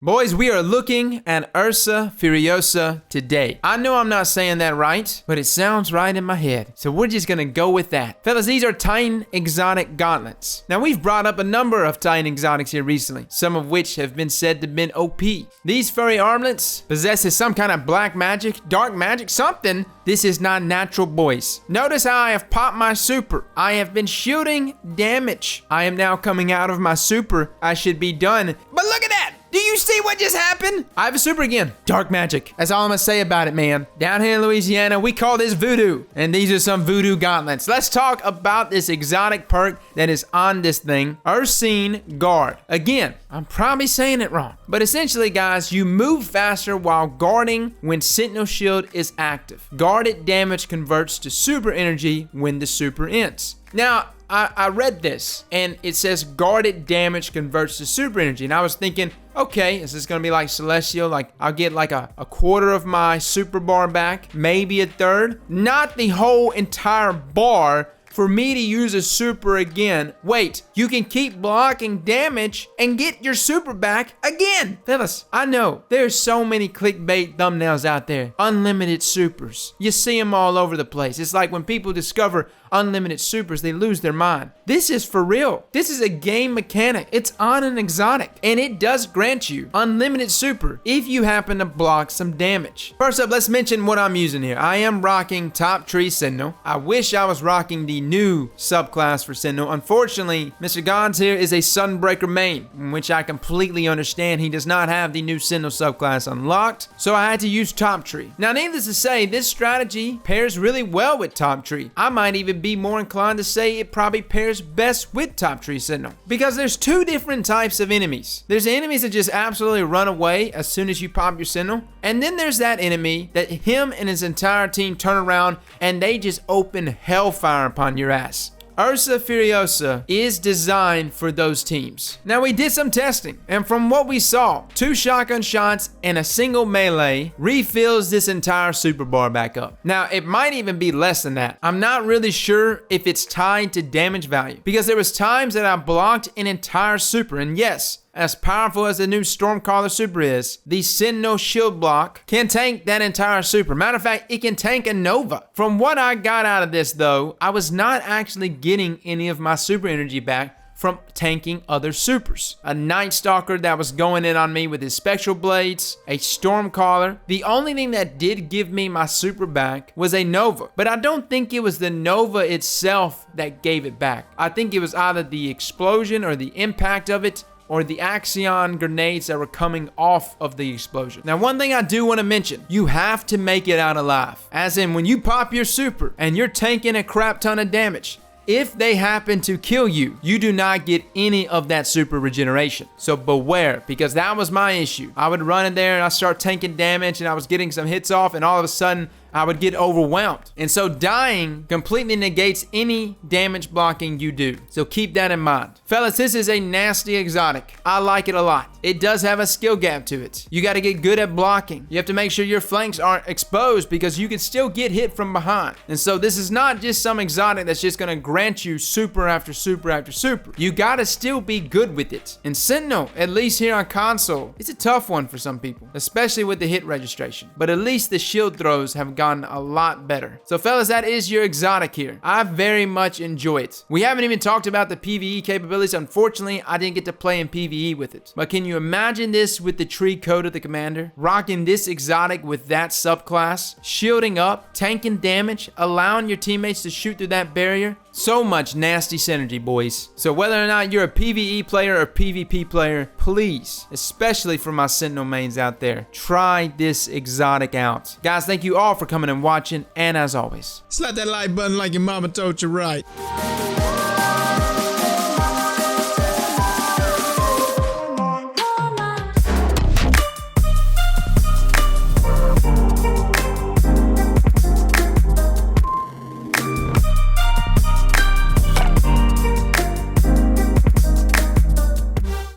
Boys, we are looking at Ursa Furiosa today. I know I'm not saying that right, but it sounds right in my head. So we're just gonna go with that. Fellas, these are Titan Exotic Gauntlets. Now we've brought up a number of Titan Exotics here recently, some of which have been said to have been OP. These furry armlets possesses some kind of black magic, dark magic, something. This is not natural, boys. Notice how I have popped my super. I have been shooting damage. I am now coming out of my super. I should be done. But look at that! Do you see what just happened? I have a super again. Dark magic. That's all I'm gonna say about it, man. Down here in Louisiana, we call this voodoo. And these are some voodoo gauntlets. Let's talk about this exotic perk that is on this thing. Ursine Guard. Again, I'm probably saying it wrong. But essentially, guys, you move faster while guarding when Sentinel Shield is active. Guarded damage converts to super energy when the super ends. Now, I read this, and it says guarded damage converts to super energy. And I was thinking, okay, is this gonna be like Celestial? Like, I'll get like a quarter of my super bar back, maybe a third. Not the whole entire bar for me to use a super again. Wait, you can keep blocking damage and get your super back again. Fellas, I know there's so many clickbait thumbnails out there. Unlimited supers. You see them all over the place. It's like when people discover unlimited supers, they lose their mind. This is for real. This is a game mechanic. It's on an exotic, and it does grant you unlimited super if you happen to block some damage. First up, let's mention what I'm using here. I am rocking Top Tree Sentinel. I wish I was rocking the new subclass for Sentinel. Unfortunately, Mr. Gons here is a Sunbreaker main, in which I completely understand he does not have the new Sentinel subclass unlocked, so I had to use Top Tree. Now, needless to say, this strategy pairs really well with Top Tree. I might even be more inclined to say it probably pairs best with Top Tree Sentinel, because there's two different types of enemies. There's enemies that just absolutely run away as soon as you pop your Sentinel, and then there's that enemy that him and his entire team turn around and they just open hellfire upon your ass. Ursa Furiosa is designed for those teams. Now, we did some testing, and from what we saw, 2 shotgun shots and a single melee refills this entire super bar back up. Now, it might even be less than that. I'm not really sure if it's tied to damage value, because there was times that I blocked an entire super, and yes, as powerful as the new Stormcaller super is, the Sentinel shield block can tank that entire super. Matter of fact, it can tank a Nova. From what I got out of this though, I was not actually getting any of my super energy back from tanking other supers. A Night Stalker that was going in on me with his Spectral Blades, a Stormcaller. The only thing that did give me my super back was a Nova, but I don't think it was the Nova itself that gave it back. I think it was either the explosion or the impact of it, or the Axion grenades that were coming off of the explosion. Now, one thing I do want to mention, you have to make it out alive. As in, when you pop your super and you're tanking a crap ton of damage, if they happen to kill you, you do not get any of that super regeneration. So beware, because that was my issue. I would run in there and I start tanking damage and I was getting some hits off, and all of a sudden, I would get overwhelmed. And so dying completely negates any damage blocking you do. So keep that in mind. Fellas, this is a nasty exotic. I like it a lot. It does have a skill gap to it. You got to get good at blocking. You have to make sure your flanks aren't exposed, because you can still get hit from behind. And so this is not just some exotic that's just going to grant you super after super after super. You got to still be good with it. And Sentinel, at least here on console, it's a tough one for some people, especially with the hit registration. But at least the shield throws have gotten a lot better. So fellas, that is your exotic here. I very much enjoy it. We haven't even talked about the PvE capabilities. Unfortunately, I didn't get to play in PvE with it. But can you imagine this with the tree code of the commander? Rocking this exotic with that subclass, shielding up, tanking damage, allowing your teammates to shoot through that barrier. So much nasty synergy, boys. So whether or not you're a PvE player or PvP player, please, especially for my Sentinel mains out there, try this exotic out. Guys, thank you all for coming and watching, and as always, slap that like button like your mama told you right.